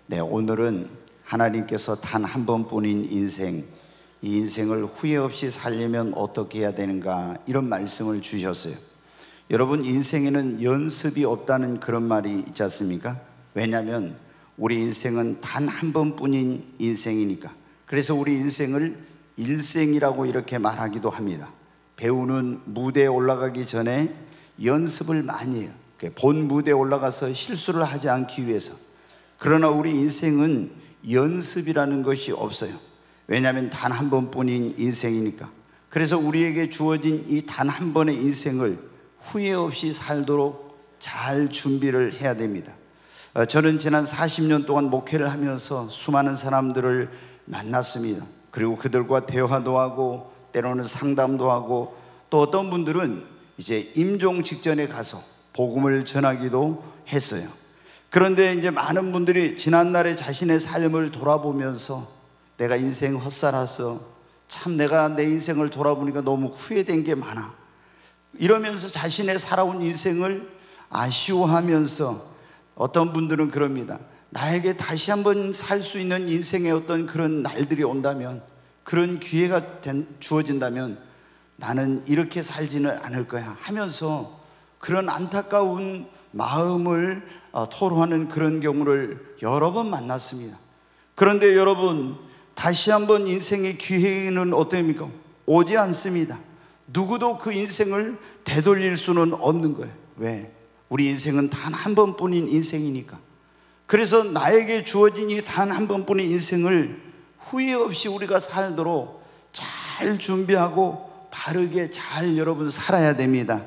네, 오늘은 하나님께서 단 한 번뿐인 인생, 이 인생을 후회 없이 살려면 어떻게 해야 되는가, 이런 말씀을 주셨어요. 여러분, 인생에는 연습이 없다는 그런 말이 있지 않습니까? 왜냐하면 우리 인생은 단 한 번뿐인 인생이니까. 그래서 우리 인생을 일생이라고 이렇게 말하기도 합니다. 배우는 무대에 올라가기 전에 연습을 많이 해요. 본 무대에 올라가서 실수를 하지 않기 위해서. 그러나 우리 인생은 연습이라는 것이 없어요. 왜냐하면 단 한 번뿐인 인생이니까. 그래서 우리에게 주어진 이 단 한 번의 인생을 후회 없이 살도록 잘 준비를 해야 됩니다. 저는 지난 40년 동안 목회를 하면서 수많은 사람들을 만났습니다. 그리고 그들과 대화도 하고 때로는 상담도 하고, 또 어떤 분들은 이제 임종 직전에 가서 복음을 전하기도 했어요. 그런데 이제 많은 분들이 지난날의 자신의 삶을 돌아보면서 내가 인생 헛살았어, 참 내가 내 인생을 돌아보니까 너무 후회된 게 많아, 이러면서 자신의 살아온 인생을 아쉬워하면서 어떤 분들은 그럽니다. 나에게 다시 한번 살 수 있는 인생의 어떤 그런 날들이 온다면, 그런 기회가 주어진다면 나는 이렇게 살지는 않을 거야 하면서 그런 안타까운 마음을 토로하는 그런 경우를 여러 번 만났습니다. 그런데 여러분, 다시 한번 인생의 기회는 어떻습니까? 오지 않습니다. 누구도 그 인생을 되돌릴 수는 없는 거예요. 왜? 우리 인생은 단 한 번뿐인 인생이니까. 그래서 나에게 주어진 이 단 한 번뿐인 인생을 후회 없이 우리가 살도록 잘 준비하고 바르게 잘 여러분 살아야 됩니다.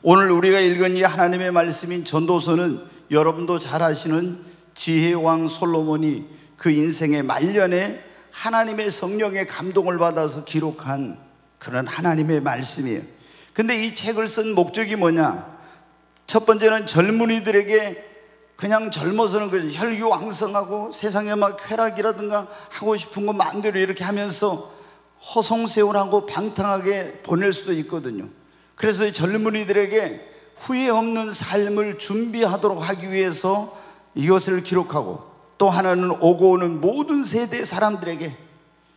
오늘 우리가 읽은 이 하나님의 말씀인 전도서는 여러분도 잘 아시는 지혜왕 솔로몬이 그 인생의 말년에 하나님의 성령의 감동을 받아서 기록한 그런 하나님의 말씀이에요. 근데 이 책을 쓴 목적이 뭐냐? 첫 번째는 젊은이들에게 그냥 젊어서는 그 혈기왕성하고 세상에 막 쾌락이라든가 하고 싶은 거 마음대로 이렇게 하면서 허송세월하고 방탕하게 보낼 수도 있거든요. 그래서 젊은이들에게 후회 없는 삶을 준비하도록 하기 위해서 이것을 기록하고, 또 하나는 오고 오는 모든 세대 사람들에게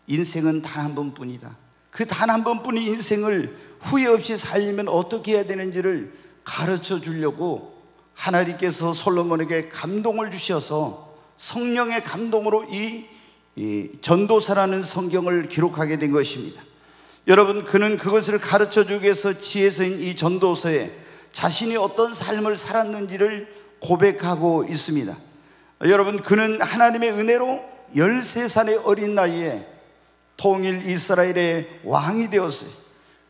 인생은 단 한 번뿐이다, 그 단 한 번뿐인 인생을 후회 없이 살려면 어떻게 해야 되는지를 가르쳐 주려고 하나님께서 솔로몬에게 감동을 주셔서 성령의 감동으로 이 전도서라는 성경을 기록하게 된 것입니다. 여러분, 그는 그것을 가르쳐 주기 위해서 지혜서인 이 전도서에 자신이 어떤 삶을 살았는지를 고백하고 있습니다. 여러분, 그는 하나님의 은혜로 13살의 어린 나이에 통일 이스라엘의 왕이 되었어요.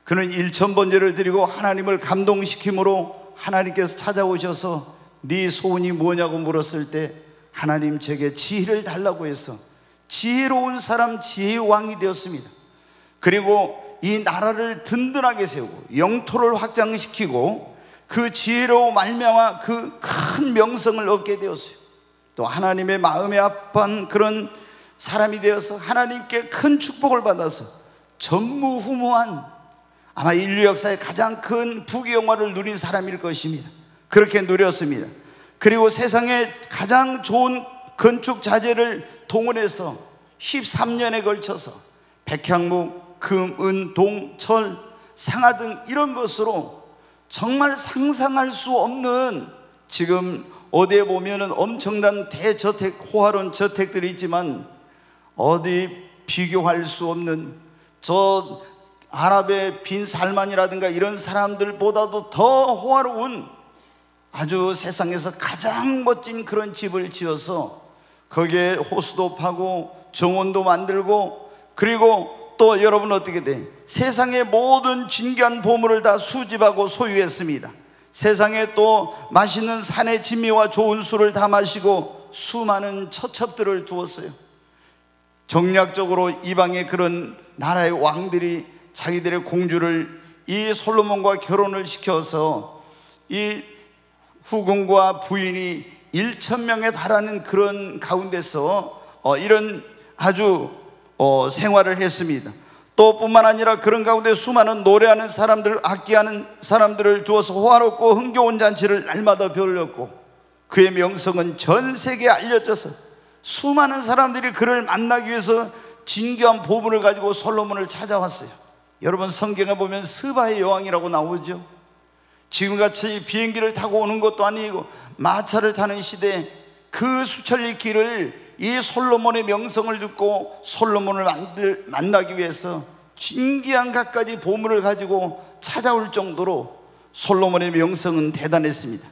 그는 1000번제를 드리고 하나님을 감동시킴으로 하나님께서 찾아오셔서 네 소원이 뭐냐고 물었을 때 하나님 제게 지혜를 달라고 해서 지혜로운 사람 지혜의 왕이 되었습니다. 그리고 이 나라를 든든하게 세우고 영토를 확장시키고 그 지혜로 말미암아 그 큰 명성을 얻게 되었어요. 또 하나님의 마음에 합한 그런 사람이 되어서 하나님께 큰 축복을 받아서 전무후무한, 아마 인류 역사의 가장 큰 부귀영화를 누린 사람일 것입니다. 그렇게 누렸습니다. 그리고 세상에 가장 좋은 건축 자재를 동원해서 13년에 걸쳐서 백향목, 금, 은, 동, 철, 상아 등 이런 것으로 정말 상상할 수 없는, 지금 어디에 보면은 엄청난 대저택, 호화로운 저택들이 있지만 어디 비교할 수 없는, 저 아랍의 빈 살만이라든가 이런 사람들보다도 더 호화로운 아주 세상에서 가장 멋진 그런 집을 지어서 거기에 호수도 파고 정원도 만들고, 그리고 또 여러분 어떻게 돼? 세상의 모든 진귀한 보물을 다 수집하고 소유했습니다. 세상에 또 맛있는 산의 진미와 좋은 술을 다 마시고 수많은 처첩들을 두었어요. 정략적으로 이방의 그런 나라의 왕들이 자기들의 공주를 이 솔로몬과 결혼을 시켜서 이 후궁과 부인이 1000명에 달하는 그런 가운데서 이런 아주 생활을 했습니다. 또 뿐만 아니라 그런 가운데 수많은 노래하는 사람들, 악기하는 사람들을 두어서 호화롭고 흥겨운 잔치를 날마다 벌였고, 그의 명성은 전 세계에 알려져서 수많은 사람들이 그를 만나기 위해서 진귀한 보물을 가지고 솔로몬을 찾아왔어요. 여러분, 성경에 보면 스바의 여왕이라고 나오죠. 지금같이 비행기를 타고 오는 것도 아니고 마차를 타는 시대에 그 수천리 길을 이 솔로몬의 명성을 듣고 솔로몬을 만나기 위해서 진귀한 갖가지 보물을 가지고 찾아올 정도로 솔로몬의 명성은 대단했습니다.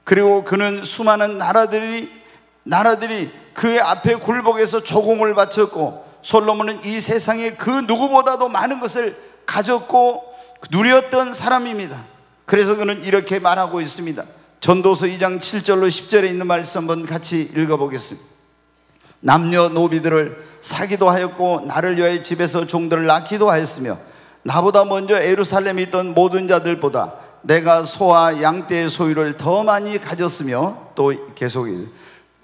그리고 그는 수많은 나라들이 그의 앞에 굴복해서 조공을 바쳤고, 솔로몬은 이 세상에 그 누구보다도 많은 것을 가졌고 누렸던 사람입니다. 그래서 그는 이렇게 말하고 있습니다. 전도서 2장 7절로 10절에 있는 말씀 한번 같이 읽어보겠습니다. 남녀노비들을 사기도 하였고 나를 위하여 집에서 종들을 낳기도 하였으며, 나보다 먼저 예루살렘에 있던 모든 자들보다 내가 소와 양떼의 소유를 더 많이 가졌으며, 또 계속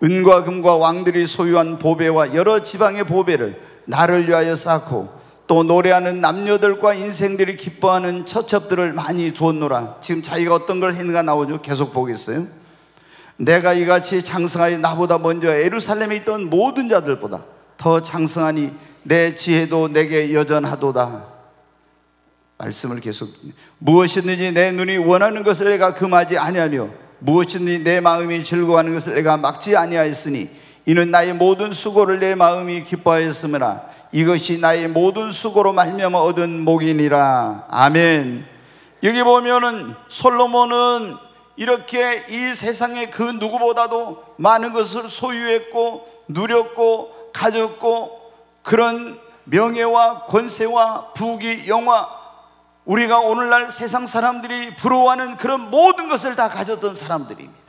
은과 금과 왕들이 소유한 보배와 여러 지방의 보배를 나를 위하여 쌓고, 또 노래하는 남녀들과 인생들이 기뻐하는 처첩들을 많이 두었노라. 지금 자기가 어떤 걸 했는가 나오죠. 계속 보겠어요. 내가 이같이 장성하여 나보다 먼저 예루살렘에 있던 모든 자들보다 더 장성하니 내 지혜도 내게 여전하도다. 말씀을 계속, 무엇이든지 내 눈이 원하는 것을 내가 금하지 아니하며 무엇이든지 내 마음이 즐거워하는 것을 내가 막지 아니하였으니 이는 나의 모든 수고를 내 마음이 기뻐하였으므나 이것이 나의 모든 수고로 말미암아 얻은 복이니라. 아멘. 여기 보면은 솔로몬은 이렇게 이 세상에 그 누구보다도 많은 것을 소유했고 누렸고 가졌고, 그런 명예와 권세와 부귀 영화, 우리가 오늘날 세상 사람들이 부러워하는 그런 모든 것을 다 가졌던 사람들입니다.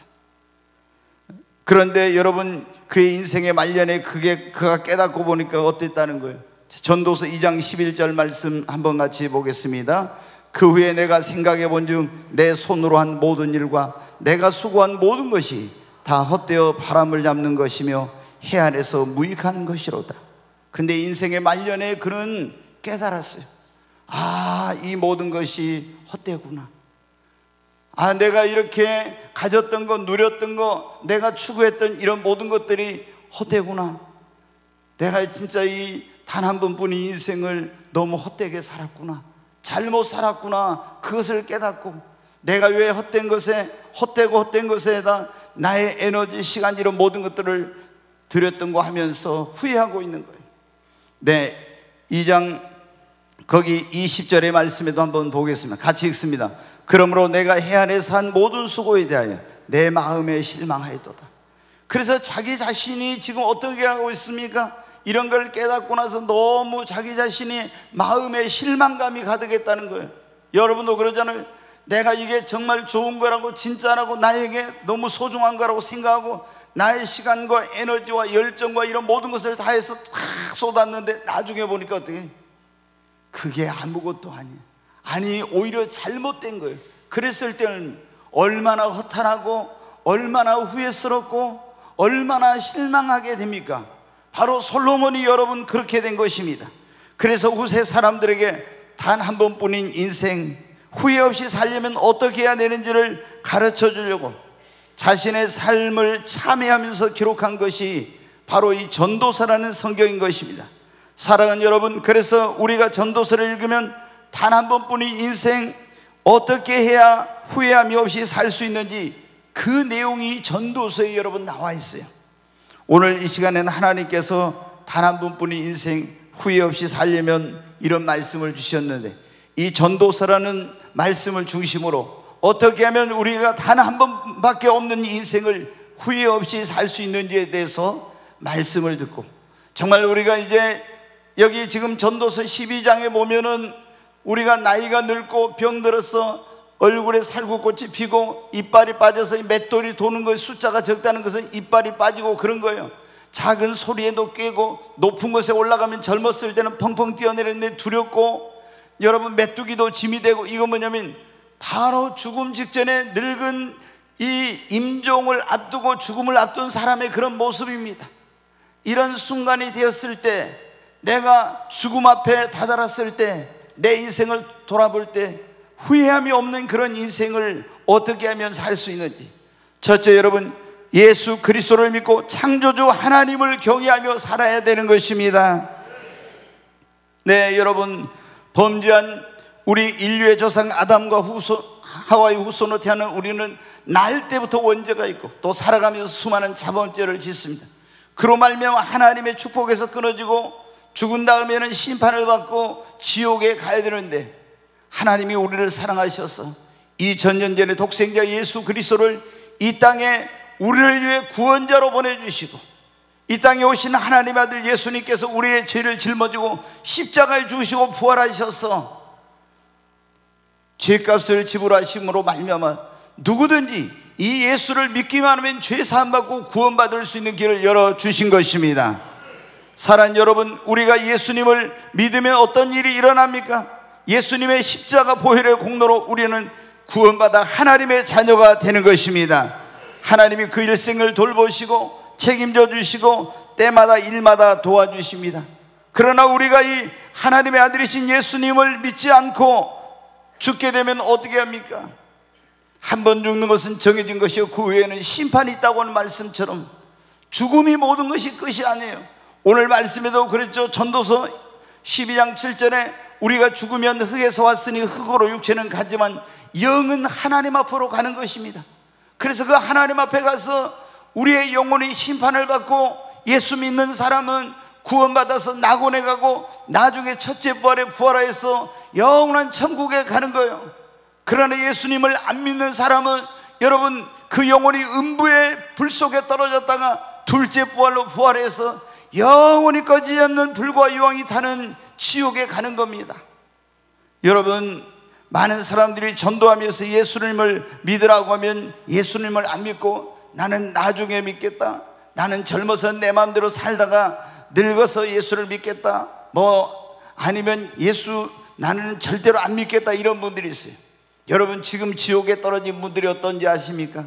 그런데 여러분, 그의 인생의 말년에 그가 깨닫고 보니까 어땠다는 거예요. 전도서 2장 11절 말씀 한번 같이 보겠습니다. 그 후에 내가 생각해 본즉 내 손으로 한 모든 일과 내가 수고한 모든 것이 다 헛되어 바람을 잡는 것이며 해 아래서 무익한 것이로다. 근데 인생의 말년에 그는 깨달았어요. 아, 이 모든 것이 헛되구나. 아, 내가 이렇게 가졌던 거, 누렸던 거, 내가 추구했던 이런 모든 것들이 헛되구나. 내가 진짜 이 단 한 번뿐인 인생을 너무 헛되게 살았구나. 잘못 살았구나. 그것을 깨닫고 내가 왜 헛된 것에다 나의 에너지, 시간, 이런 모든 것들을 들였던 거 하면서 후회하고 있는 거예요. 네, 2장 거기 20절의 말씀에도 한번 보겠습니다. 같이 읽습니다. 그러므로 내가 해 아래서 한 모든 수고에 대하여 내 마음에 실망하였도다. 그래서 자기 자신이 지금 어떻게 하고 있습니까? 이런 걸 깨닫고 나서 너무 자기 자신이 마음에 실망감이 가득했다는 거예요. 여러분도 그러잖아요. 내가 이게 정말 좋은 거라고, 진짜라고, 나에게 너무 소중한 거라고 생각하고 나의 시간과 에너지와 열정과 이런 모든 것을 다해서 다 쏟았는데 나중에 보니까 어떻게? 그게 아무것도 아니에요. 아니, 오히려 잘못된 거예요. 그랬을 때는 얼마나 허탈하고 얼마나 후회스럽고 얼마나 실망하게 됩니까? 바로 솔로몬이 여러분 그렇게 된 것입니다. 그래서 후세 사람들에게 단 한 번뿐인 인생, 후회 없이 살려면 어떻게 해야 되는지를 가르쳐 주려고 자신의 삶을 참회하면서 기록한 것이 바로 이 전도서라는 성경인 것입니다. 사랑하는 여러분, 그래서 우리가 전도서를 읽으면 단 한 번뿐인 인생 어떻게 해야 후회함이 없이 살 수 있는지 그 내용이 전도서에 여러분 나와 있어요. 오늘 이 시간에는 하나님께서 단 한 번뿐인 인생 후회 없이 살려면 이런 말씀을 주셨는데, 이 전도서라는 말씀을 중심으로 어떻게 하면 우리가 단 한 번밖에 없는 인생을 후회 없이 살 수 있는지에 대해서 말씀을 듣고, 정말 우리가 이제 여기 지금 전도서 12장에 보면은 우리가 나이가 늙고 병들어서 얼굴에 살구꽃이 피고 이빨이 빠져서 맷돌이 도는 거에 숫자가 적다는 것은 이빨이 빠지고 그런 거예요. 작은 소리에도 깨고 높은 곳에 올라가면 젊었을 때는 펑펑 뛰어내렸는데 두렵고, 여러분 메뚜기도 짐이 되고, 이건 뭐냐면 바로 죽음 직전에 늙은 이 임종을 앞두고 죽음을 앞둔 사람의 그런 모습입니다. 이런 순간이 되었을 때, 내가 죽음 앞에 다다랐을 때, 내 인생을 돌아볼 때 후회함이 없는 그런 인생을 어떻게 하면 살 수 있는지. 첫째, 여러분, 예수 그리스도를 믿고 창조주 하나님을 경외하며 살아야 되는 것입니다. 네, 여러분, 범죄한 우리 인류의 조상 아담과 하와의 후손으로 태어난 우리는 날 때부터 원죄가 있고 또 살아가면서 수많은 자범죄를 짓습니다. 그로 말미암아 하나님의 축복에서 끊어지고 죽은 다음에는 심판을 받고 지옥에 가야 되는데, 하나님이 우리를 사랑하셔서 이 전년전의 독생자 예수 그리스도를 이 땅에 우리를 위해 구원자로 보내주시고, 이 땅에 오신 하나님의 아들 예수님께서 우리의 죄를 짊어지고 십자가에 죽으시고 부활하셔서 죄값을 지불하심으로 말미암아 누구든지 이 예수를 믿기만 하면 죄 사함 받고 구원받을 수 있는 길을 열어주신 것입니다. 사랑하는 여러분, 우리가 예수님을 믿으면 어떤 일이 일어납니까? 예수님의 십자가 보혈의 공로로 우리는 구원받아 하나님의 자녀가 되는 것입니다. 하나님이 그 일생을 돌보시고 책임져 주시고 때마다 일마다 도와주십니다. 그러나 우리가 이 하나님의 아들이신 예수님을 믿지 않고 죽게 되면 어떻게 합니까? 한 번 죽는 것은 정해진 것이요 그 외에는 심판이 있다고 하는 말씀처럼 죽음이 모든 것이 끝이 아니에요. 오늘 말씀에도 그랬죠. 전도서 12장 7절에 우리가 죽으면 흙에서 왔으니 흙으로 육체는 가지만 영은 하나님 앞으로 가는 것입니다. 그래서 그 하나님 앞에 가서 우리의 영혼이 심판을 받고 예수 믿는 사람은 구원받아서 낙원에 가고 나중에 첫째 부활에 부활하여서 영원한 천국에 가는 거예요. 그러나 예수님을 안 믿는 사람은 여러분 그 영혼이 음부의 불 속에 떨어졌다가 둘째 부활로 부활해서 영원히 꺼지지 않는 불과 유황이 타는 지옥에 가는 겁니다. 여러분, 많은 사람들이 전도하면서 예수님을 믿으라고 하면 예수님을 안 믿고 나는 나중에 믿겠다, 나는 젊어서 내 마음대로 살다가 늙어서 예수를 믿겠다, 아니면 예수 나는 절대로 안 믿겠다, 이런 분들이 있어요. 여러분, 지금 지옥에 떨어진 분들이 어떤지 아십니까?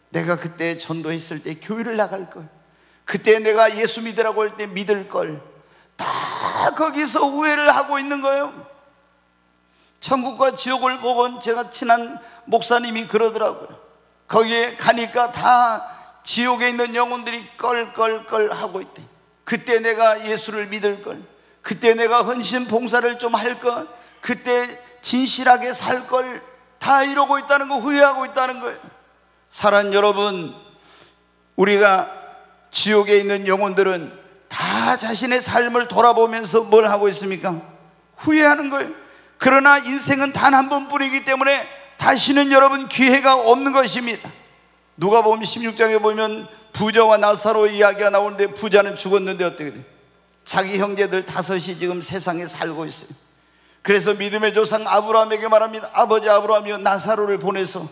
내가 그때 전도했을 때 교회를 나갈 걸, 그때 내가 예수 믿으라고 할 때 믿을 걸, 다 거기서 후회를 하고 있는 거예요. 천국과 지옥을 보건 제가 친한 목사님이 그러더라고요. 거기에 가니까 다 지옥에 있는 영혼들이 껄껄껄 하고 있대. 그때 내가 예수를 믿을 걸, 그때 내가 헌신 봉사를 좀 할 걸, 그때 진실하게 살 걸, 다 이러고 있다는 거, 후회하고 있다는 거예요. 사랑하는 여러분, 우리가 지옥에 있는 영혼들은 다 자신의 삶을 돌아보면서 뭘 하고 있습니까? 후회하는 거예요. 그러나 인생은 단 한 번뿐이기 때문에 다시는 여러분 기회가 없는 것입니다. 누가복음 16장에 보면 부자와 나사로 이야기가 나오는데, 부자는 죽었는데 어떻게 돼요? 자기 형제들 5이 지금 세상에 살고 있어요. 그래서 믿음의 조상 아브라함에게 말합니다. 아버지 아브라함이여, 나사로를 보내서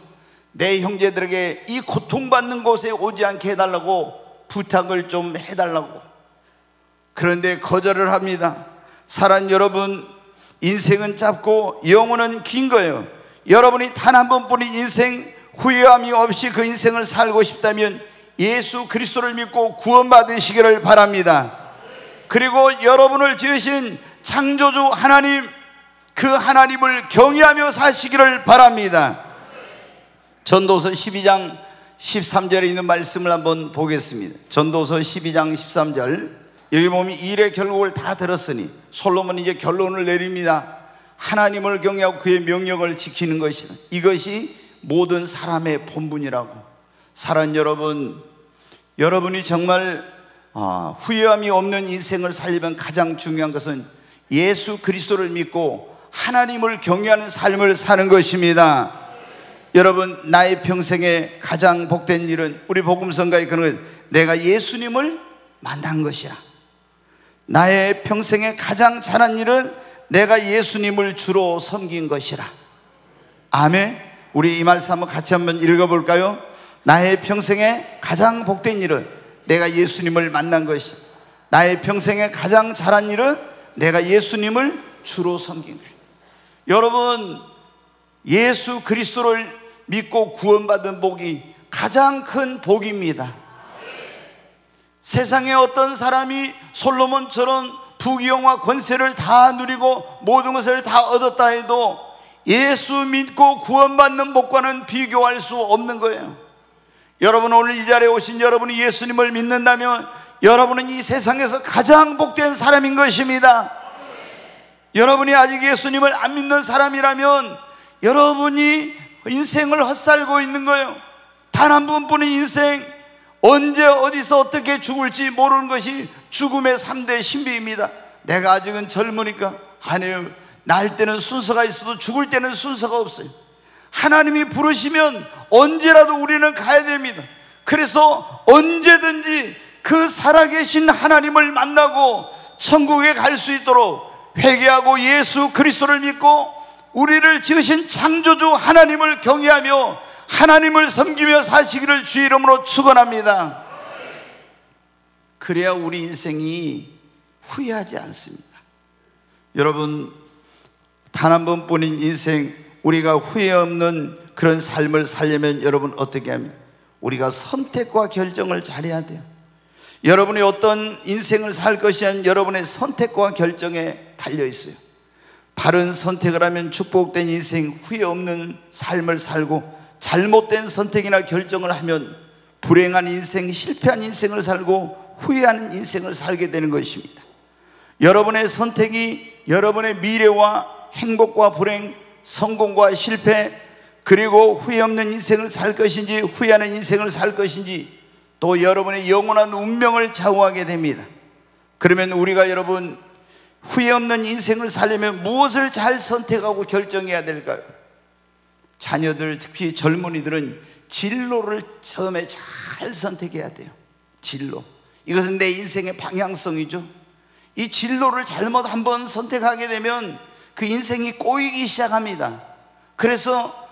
내 형제들에게 이 고통받는 곳에 오지 않게 해달라고 부탁을 좀 해달라고. 그런데 거절을 합니다. 사랑하는 여러분, 인생은 짧고 영혼은 긴 거예요. 여러분이 단 한 번뿐인 인생, 후회함이 없이 그 인생을 살고 싶다면 예수 그리스도를 믿고 구원받으시기를 바랍니다. 그리고 여러분을 지으신 창조주 하나님, 그 하나님을 경외하며 사시기를 바랍니다. 전도서 12장 13절에 있는 말씀을 한번 보겠습니다. 전도서 12장 13절, 여기 보면 일의 결국을 다 들었으니 솔로몬이 이제 결론을 내립니다. 하나님을 경외하고 그의 명령을 지키는 것이다. 이것이 모든 사람의 본분이라고. 사랑하는 여러분, 여러분이 정말 후회함이 없는 인생을 살려면 가장 중요한 것은 예수 그리스도를 믿고 하나님을 경외하는 삶을 사는 것입니다. 여러분, 나의 평생에 가장 복된 일은, 우리 복음성가에 그런 것, 내가 예수님을 만난 것이라. 나의 평생에 가장 잘한 일은 내가 예수님을 주로 섬긴 것이라. 아멘. 우리 이 말씀 한번 같이 한번 읽어볼까요? 나의 평생에 가장 복된 일은 내가 예수님을 만난 것이, 나의 평생에 가장 잘한 일은 내가 예수님을 주로 섬긴 거예요. 여러분, 예수 그리스도를 믿고 구원받은 복이 가장 큰 복입니다. 세상에 어떤 사람이 솔로몬처럼 부귀영화 권세를 다 누리고 모든 것을 다 얻었다 해도 예수 믿고 구원받는 복과는 비교할 수 없는 거예요. 여러분 오늘 이 자리에 오신 여러분이 예수님을 믿는다면 여러분은 이 세상에서 가장 복된 사람인 것입니다. 여러분이 아직 예수님을 안 믿는 사람이라면 여러분이 인생을 헛살고 있는 거예요. 단 한 번뿐인 인생, 언제 어디서 어떻게 죽을지 모르는 것이 죽음의 3대 신비입니다. 내가 아직은 젊으니까. 아니에요. 날 때는 순서가 있어도 죽을 때는 순서가 없어요. 하나님이 부르시면 언제라도 우리는 가야 됩니다. 그래서 언제든지 그 살아계신 하나님을 만나고 천국에 갈 수 있도록 회개하고 예수 그리스도를 믿고 우리를 지으신 창조주 하나님을 경외하며 하나님을 섬기며 사시기를 주의 이름으로 축원합니다. 그래야 우리 인생이 후회하지 않습니다. 여러분, 단 한 번뿐인 인생, 우리가 후회 없는 그런 삶을 살려면 여러분 어떻게 하면 우리가 선택과 결정을 잘해야 돼요. 여러분이 어떤 인생을 살 것이냐는 여러분의 선택과 결정에 달려 있어요. 바른 선택을 하면 축복된 인생, 후회 없는 삶을 살고, 잘못된 선택이나 결정을 하면 불행한 인생, 실패한 인생을 살고 후회하는 인생을 살게 되는 것입니다. 여러분의 선택이 여러분의 미래와 행복과 불행, 성공과 실패, 그리고 후회 없는 인생을 살 것인지 후회하는 인생을 살 것인지, 또 여러분의 영원한 운명을 좌우하게 됩니다. 그러면 우리가 여러분 후회 없는 인생을 살려면 무엇을 잘 선택하고 결정해야 될까요? 자녀들, 특히 젊은이들은 진로를 처음에 잘 선택해야 돼요. 진로, 이것은 내 인생의 방향성이죠. 이 진로를 잘못 한번 선택하게 되면 그 인생이 꼬이기 시작합니다. 그래서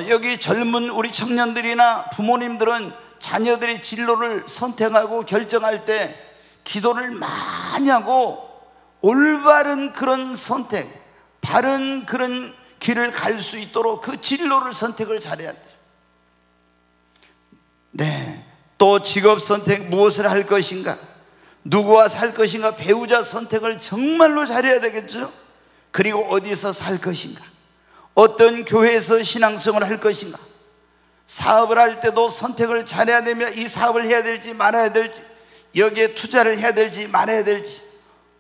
여기 젊은 우리 청년들이나 부모님들은 자녀들의 진로를 선택하고 결정할 때 기도를 많이 하고 올바른 그런 선택, 바른 그런 길을 갈 수 있도록 그 진로를 선택을 잘해야 돼요. 네, 또 직업 선택, 무엇을 할 것인가, 누구와 살 것인가, 배우자 선택을 정말로 잘해야 되겠죠. 그리고 어디서 살 것인가, 어떤 교회에서 신앙생활을 할 것인가, 사업을 할 때도 선택을 잘해야 되며 이 사업을 해야 될지 말아야 될지, 여기에 투자를 해야 될지 말아야 될지,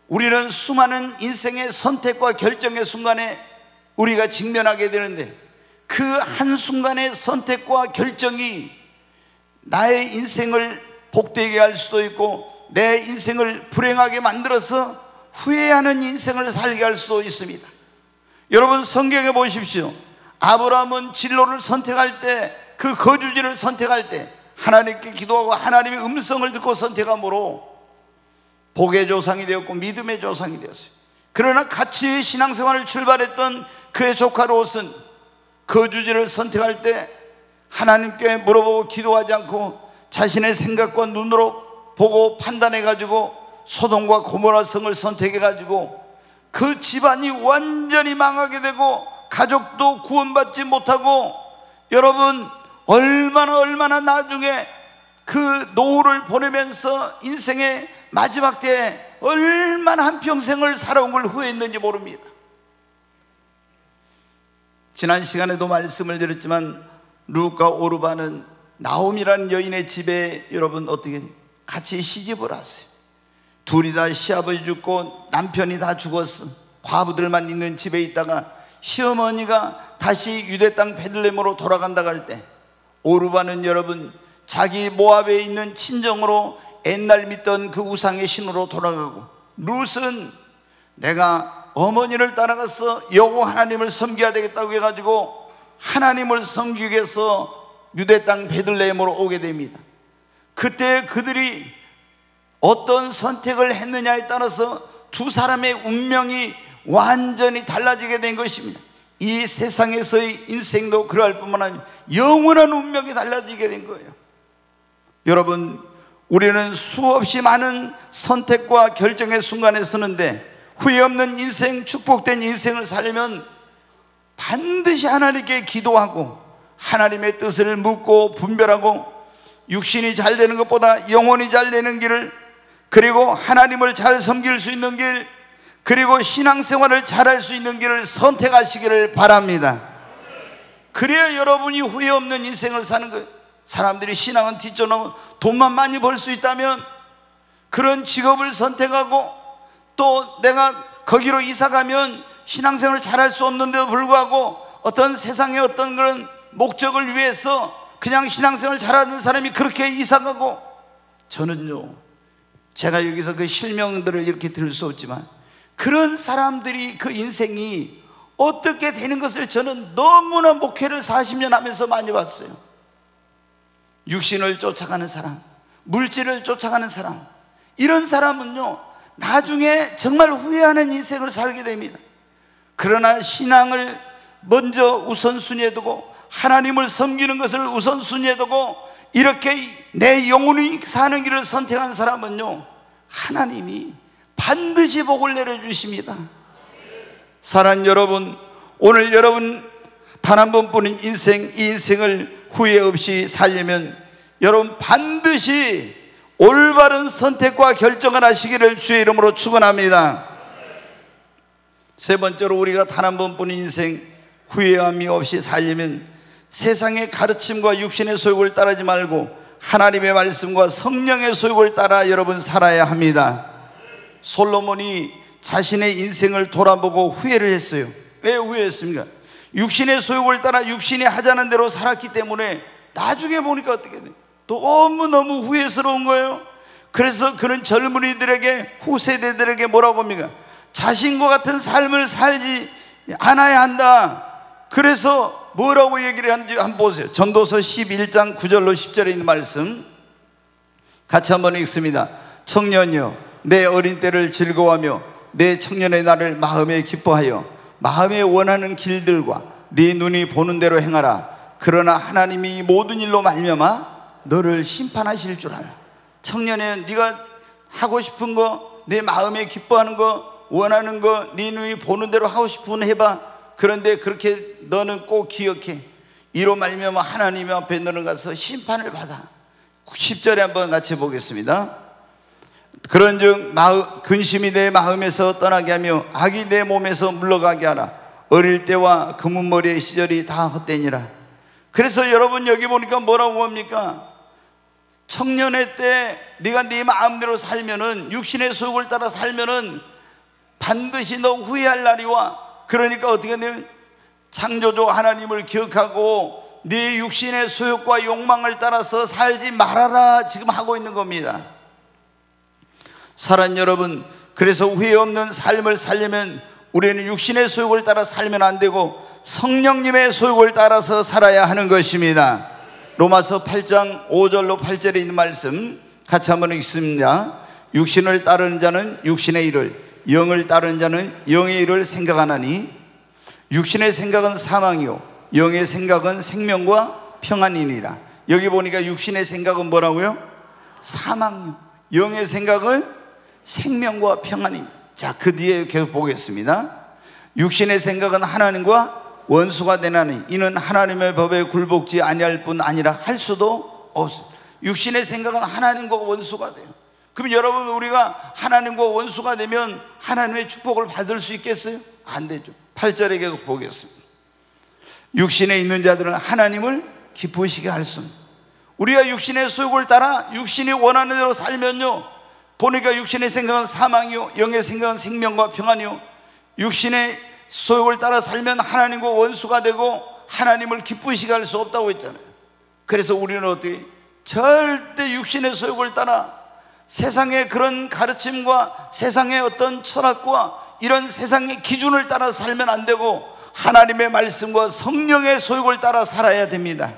우리는 수많은 인생의 선택과 결정의 순간에 우리가 직면하게 되는데 그 한순간의 선택과 결정이 나의 인생을 복되게 할 수도 있고 내 인생을 불행하게 만들어서 후회하는 인생을 살게 할 수도 있습니다. 여러분, 성경에 보십시오. 아브라함은 진로를 선택할 때, 그 거주지를 선택할 때 하나님께 기도하고 하나님의 음성을 듣고 선택함으로 복의 조상이 되었고 믿음의 조상이 되었어요. 그러나 같이 신앙생활을 출발했던 그의 조카 롯은 거주지를 선택할 때 하나님께 물어보고 기도하지 않고 자신의 생각과 눈으로 보고 판단해가지고 소돔과 고모라 성을 선택해가지고 그 집안이 완전히 망하게 되고 가족도 구원받지 못하고, 여러분 얼마나 나중에 그 노후를 보내면서 인생의 마지막 때에 얼마나 한평생을 살아온 걸 후회했는지 모릅니다. 지난 시간에도 말씀을 드렸지만 룻과 오르바는 나옴이라는 여인의 집에 여러분 어떻게 같이 시집을 왔어요. 둘이 다 시아버지 죽고 남편이 다 죽었어. 과부들만 있는 집에 있다가 시어머니가 다시 유대 땅 베들레헴으로 돌아간다고 할 때 오르바는 여러분 자기 모압에 있는 친정으로 옛날 믿던 그 우상의 신으로 돌아가고, 룻은 내가 어머니를 따라가서 여호와 하나님을 섬겨야 되겠다고 해가지고 하나님을 섬기기 위해서 유대 땅 베들레헴으로 오게 됩니다. 그때 그들이 어떤 선택을 했느냐에 따라서 두 사람의 운명이 완전히 달라지게 된 것입니다. 이 세상에서의 인생도 그러할 뿐만 아니라 영원한 운명이 달라지게 된 거예요. 여러분, 우리는 수없이 많은 선택과 결정의 순간에 서는데 후회 없는 인생, 축복된 인생을 살려면 반드시 하나님께 기도하고 하나님의 뜻을 묻고 분별하고 육신이 잘 되는 것보다 영혼이 잘 되는 길을, 그리고 하나님을 잘 섬길 수 있는 길, 그리고 신앙생활을 잘할 수 있는 길을 선택하시기를 바랍니다. 그래야 여러분이 후회 없는 인생을 사는 거예요. 사람들이 신앙은 뒷전하고 돈만 많이 벌 수 있다면 그런 직업을 선택하고 또 내가 거기로 이사 가면 신앙생활을 잘할 수 없는데도 불구하고 어떤 세상의 어떤 그런 목적을 위해서 그냥 신앙생활을 잘하는 사람이 그렇게 이사 가고, 저는요, 제가 여기서 그 실명들을 이렇게 들을 수 없지만 그런 사람들이 그 인생이 어떻게 되는 것을 저는 너무나 목회를 40년 하면서 많이 봤어요. 육신을 쫓아가는 사람, 물질을 쫓아가는 사람, 이런 사람은요 나중에 정말 후회하는 인생을 살게 됩니다. 그러나 신앙을 먼저 우선순위에 두고 하나님을 섬기는 것을 우선순위에 두고 이렇게 내 영혼이 사는 길을 선택한 사람은요 하나님이 반드시 복을 내려주십니다. 사랑하는 여러분, 오늘 여러분 단 한 번뿐인 인생, 이 인생을 후회 없이 살려면 여러분 반드시 올바른 선택과 결정을 하시기를 주의 이름으로 축원합니다. 세 번째로, 우리가 단 한 번뿐인 인생 후회함이 없이 살려면 세상의 가르침과 육신의 소욕을 따르지 말고 하나님의 말씀과 성령의 소욕을 따라 여러분 살아야 합니다. 솔로몬이 자신의 인생을 돌아보고 후회를 했어요. 왜 후회했습니까? 육신의 소욕을 따라 육신이 하자는 대로 살았기 때문에 나중에 보니까 어떻게 돼요? 너무너무 후회스러운 거예요. 그래서 그는 젊은이들에게, 후세대들에게 뭐라고 합니까? 자신과 같은 삶을 살지 않아야 한다. 그래서 뭐라고 얘기를 하는지 한번 보세요. 전도서 11장 9절로 10절에 있는 말씀 같이 한번 읽습니다. 청년이여, 내 어린 때를 즐거워하며 내 청년의 날을 마음에 기뻐하여 마음에 원하는 길들과 네 눈이 보는 대로 행하라. 그러나 하나님이 모든 일로 말미암아 너를 심판하실 줄 알라. 청년에 네가 하고 싶은 거, 내 마음에 기뻐하는 거, 원하는 거, 네 눈이 보는 대로 하고 싶은 거 해봐. 그런데 그렇게 너는 꼭 기억해. 이로 말미암아 하나님 앞에 너는 가서 심판을 받아. 10절에 한번 같이 보겠습니다. 그런즉 근심이 내 마음에서 떠나게 하며 악이 내 몸에서 물러가게 하라. 어릴 때와 금은머리의 시절이 다 헛되니라. 그래서 여러분 여기 보니까 뭐라고 합니까? 청년의 때 네가 네 마음대로 살면은, 육신의 소욕을 따라 살면은 반드시 너 후회할 날이 와. 그러니까 어떻게 되면 창조주 하나님을 기억하고 네 육신의 소욕과 욕망을 따라서 살지 말아라 지금 하고 있는 겁니다. 사랑하는 여러분, 그래서 후회 없는 삶을 살려면 우리는 육신의 소욕을 따라 살면 안 되고 성령님의 소욕을 따라서 살아야 하는 것입니다. 로마서 8장 5절로 8절에 있는 말씀 같이 한번 읽습니다. 육신을 따르는 자는 육신의 일을, 영을 따르는 자는 영의 일을 생각하나니 육신의 생각은 사망이요 영의 생각은 생명과 평안이니라. 여기 보니까 육신의 생각은 뭐라고요? 사망이요, 영의 생각은 생명과 평안입니다. 자, 그 뒤에 계속 보겠습니다. 육신의 생각은 하나님과 원수가 되나니 이는 하나님의 법에 굴복지 아니할 뿐 아니라 할 수도 없습니다. 육신의 생각은 하나님과 원수가 돼요. 그럼 여러분, 우리가 하나님과 원수가 되면 하나님의 축복을 받을 수 있겠어요? 안 되죠. 8절에 계속 보겠습니다. 육신에 있는 자들은 하나님을 기쁘시게 할 수 없습니다. 우리가 육신의 소욕을 따라 육신이 원하는 대로 살면요, 보니까 육신의 생각은 사망이요 영의 생각은 생명과 평안이요, 육신의 소욕을 따라 살면 하나님과 원수가 되고 하나님을 기쁘시게 할 수 없다고 했잖아요. 그래서 우리는 어떻게 절대 육신의 소욕을 따라 세상의 그런 가르침과 세상의 어떤 철학과 이런 세상의 기준을 따라 살면 안 되고 하나님의 말씀과 성령의 소욕을 따라 살아야 됩니다.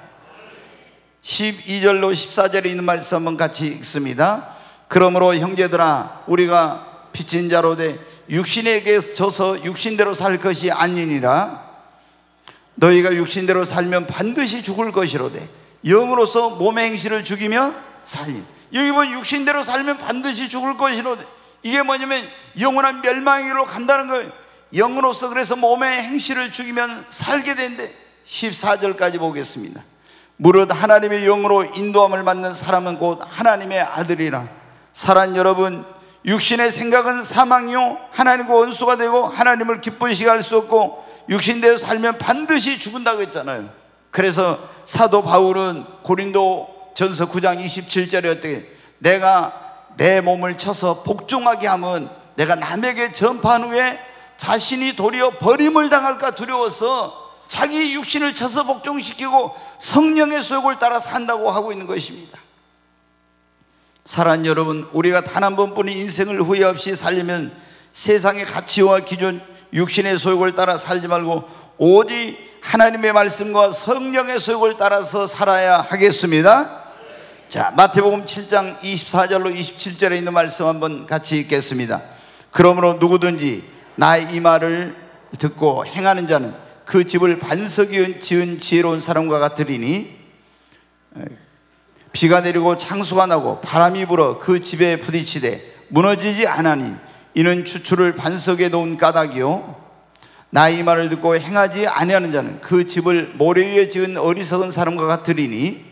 12절로 14절에 있는 말씀 한번 같이 읽습니다. 그러므로 형제들아, 우리가 빚진 자로 돼 육신에게 져서 육신대로 살 것이 아니니라. 너희가 육신대로 살면 반드시 죽을 것이로되 영으로서 몸의 행실을 죽이며 살림. 여기 보면 육신대로 살면 반드시 죽을 것이로되, 이게 뭐냐면 영원한 멸망으로 간다는 거예요. 영으로서 그래서 몸의 행실을 죽이면 살게 된대. 14절까지 보겠습니다. 무릇 하나님의 영으로 인도함을 받는 사람은 곧 하나님의 아들이라. 사랑하는 여러분, 육신의 생각은 사망이요 하나님과 원수가 되고 하나님을 기쁘시게 할 수 없고 육신대로 살면 반드시 죽는다고 했잖아요. 그래서 사도 바울은 고린도 전서 9장 27절에 어떻게 내가 내 몸을 쳐서 복종하게 하면 내가 남에게 전파한 후에 자신이 도리어 버림을 당할까 두려워서 자기 육신을 쳐서 복종시키고 성령의 소욕을 따라 산다고 하고 있는 것입니다. 사랑하는 여러분, 우리가 단 한 번뿐인 인생을 후회 없이 살려면 세상의 가치와 기준, 육신의 소욕을 따라 살지 말고 오직 하나님의 말씀과 성령의 소욕을 따라서 살아야 하겠습니다. 자, 마태복음 7장 24절로 27절에 있는 말씀 한번 같이 읽겠습니다. 그러므로 누구든지 나의 이 말을 듣고 행하는 자는 그 집을 반석에 지은 지혜로운 사람과 같으리니 비가 내리고 창수가 나고 바람이 불어 그 집에 부딪히되 무너지지 않으니 이는 추출을 반석에 놓은 까닭이요 나의 이 말을 듣고 행하지 아니하는 자는 그 집을 모래 위에 지은 어리석은 사람과 같으리니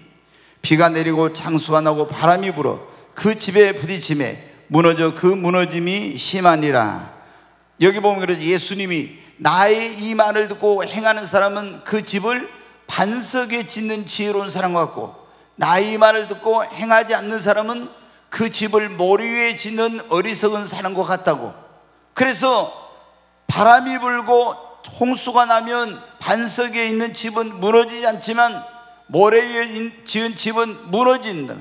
비가 내리고 창수가 나고 바람이 불어 그 집에 부딪힘에 무너져 그 무너짐이 심하니라. 여기 보면 그래서 예수님이 나의 이 말을 듣고 행하는 사람은 그 집을 반석에 짓는 지혜로운 사람 같고 나의 이 말을 듣고 행하지 않는 사람은 그 집을 모래 위에 짓는 어리석은 사람과 같다고. 그래서 바람이 불고 홍수가 나면 반석에 있는 집은 무너지지 않지만 모래 위에 지은 집은 무너진다.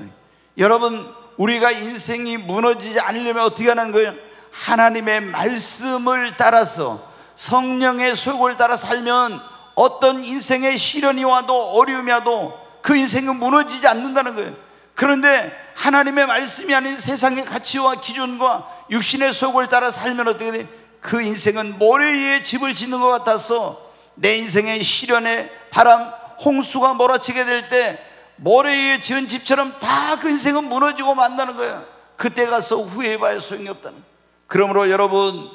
여러분, 우리가 인생이 무너지지 않으려면 어떻게 하는 거예요? 하나님의 말씀을 따라서 성령의 소욕을 따라 살면 어떤 인생의 시련이 와도 어려움이 와도 그 인생은 무너지지 않는다는 거예요. 그런데 하나님의 말씀이 아닌 세상의 가치와 기준과 육신의 소욕을 따라 살면 어떻게 돼? 그 인생은 모래 위에 집을 짓는 것 같아서 내 인생의 시련에 바람, 홍수가 몰아치게 될 때 모래 위에 지은 집처럼 다 그 인생은 무너지고 만다는 거예요. 그때 가서 후회해봐야 소용이 없다는 거예요. 그러므로 여러분,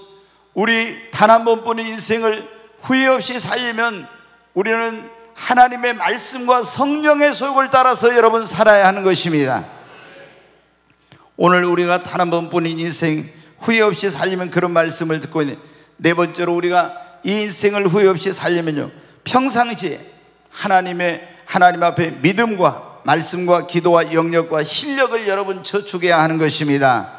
우리 단 한 번뿐인 인생을 후회 없이 살려면 우리는 하나님의 말씀과 성령의 소욕을 따라서 여러분 살아야 하는 것입니다. 오늘 우리가 단 한 번뿐인 인생 후회 없이 살려면 그런 말씀을 듣고 있는 네 번째로 우리가 이 인생을 후회 없이 살려면요 평상시에 하나님 앞에 믿음과 말씀과 기도와 영역과 실력을 여러분 저축해야 하는 것입니다.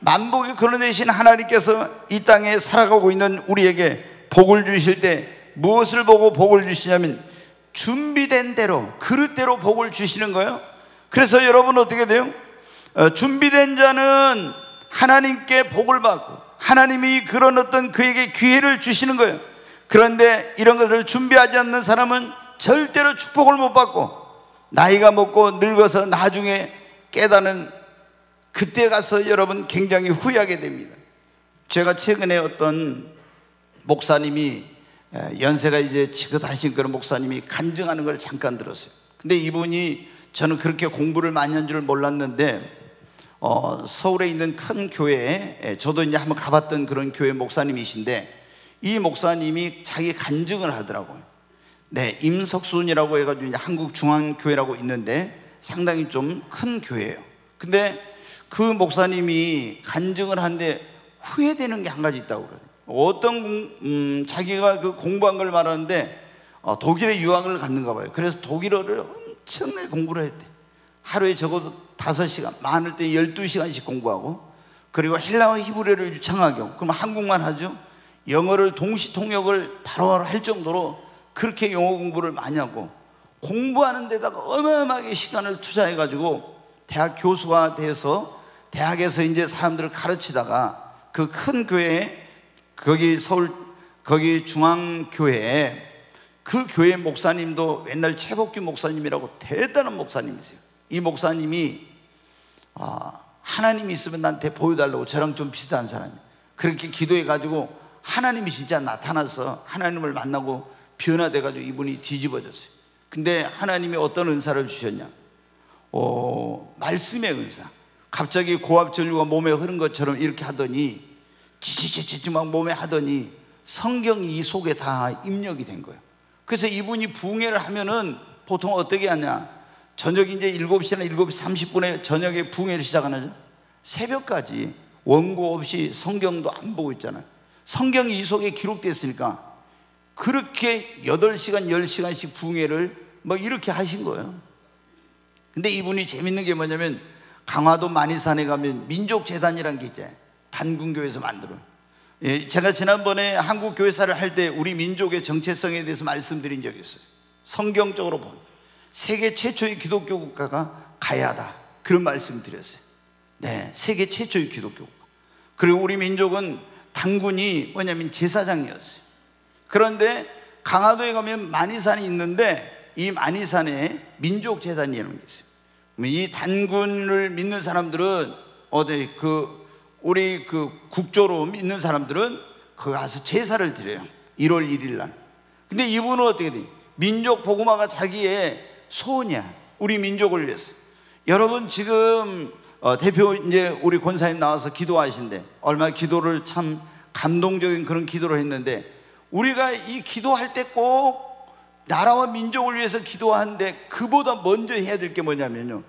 만복의 근원 되신 하나님께서 이 땅에 살아가고 있는 우리에게 복을 주실 때 무엇을 보고 복을 주시냐면 준비된 대로 그릇대로 복을 주시는 거예요. 그래서 여러분 어떻게 돼요? 준비된 자는 하나님께 복을 받고 하나님이 그런 어떤 그에게 기회를 주시는 거예요. 그런데 이런 것을 준비하지 않는 사람은 절대로 축복을 못 받고 나이가 먹고 늙어서 나중에 깨닫는 그때 가서 여러분 굉장히 후회하게 됩니다. 제가 최근에 어떤 목사님이 연세가 이제 지긋하신 그런 목사님이 간증하는 걸 잠깐 들었어요. 근데 이분이 저는 그렇게 공부를 많이 한 줄 몰랐는데 서울에 있는 큰 교회에 저도 이제 한번 가봤던 그런 교회 목사님이신데 이 목사님이 자기 간증을 하더라고요. 네, 임석순이라고 해가지고 이제 한국중앙교회라고 있는데 상당히 좀 큰 교회예요. 근데 그 목사님이 간증을 하는데 후회되는 게 한 가지 있다고 그래요. 어떤 자기가 그 공부한 걸 말하는데 독일에 유학을 갔는가 봐요. 그래서 독일어를 엄청나게 공부를 했대. 하루에 적어도 5시간, 많을 때 12시간씩 공부하고 그리고 헬라어 히브리어를 유창하게 하고 그럼 한국말 하죠. 영어를 동시 통역을 바로바로 할 정도로 그렇게 영어 공부를 많이 하고 공부하는 데다가 어마어마하게 시간을 투자해가지고 대학 교수가 돼서 대학에서 이제 사람들을 가르치다가 그 큰 교회에 거기 서울 거기 중앙교회에 그 교회 목사님도 옛날 최복규 목사님이라고 대단한 목사님이세요. 이 목사님이 하나님이 있으면 나한테 보여달라고 저랑 좀 비슷한 사람이에요. 그렇게 기도해가지고 하나님이 진짜 나타나서 하나님을 만나고 변화돼가지고 이분이 뒤집어졌어요. 근데 하나님이 어떤 은사를 주셨냐? 말씀의 은사. 갑자기 고압전류가 몸에 흐른 것처럼 이렇게 하더니 지지지지 막 몸에 하더니 성경이 이 속에 다 입력이 된 거예요. 그래서 이분이 부흥회를 하면은 보통 어떻게 하냐? 저녁 이제 7시나 7시 30분에 저녁에 부흥회를 시작하죠. 새벽까지 원고 없이 성경도 안 보고 있잖아요. 성경이 이 속에 기록되어 있으니까 그렇게 8시간 10시간씩 부흥회를 뭐 이렇게 하신 거예요. 근데 이분이 재밌는 게 뭐냐면 강화도 만이산에 가면 민족재단이라는 게 있잖아요. 단군교에서 만들어요. 예, 제가 지난번에 한국교회사를 할 때 우리 민족의 정체성에 대해서 말씀드린 적이 있어요. 성경적으로 본 세계 최초의 기독교 국가가 가야다, 그런 말씀 드렸어요. 네, 세계 최초의 기독교 국가. 그리고 우리 민족은 단군이 뭐냐면 제사장이었어요. 그런데 강화도에 가면 만이산이 있는데 이 만이산에 민족재단이라는 게 있어요. 이 단군을 믿는 사람들은 어디 우리 국조로 믿는 사람들은 거기 가서 제사를 드려요. 1월 1일 날. 근데 이분은 어떻게 돼? 민족 복음화가 자기의 소원이야. 우리 민족을 위해서. 여러분 지금 대표 이제 우리 권사님 나와서 기도하신대. 얼마나 기도를 참 감동적인 그런 기도를 했는데, 우리가 이 기도할 때 꼭 나라와 민족을 위해서 기도하는데 그보다 먼저 해야 될 게 뭐냐면요,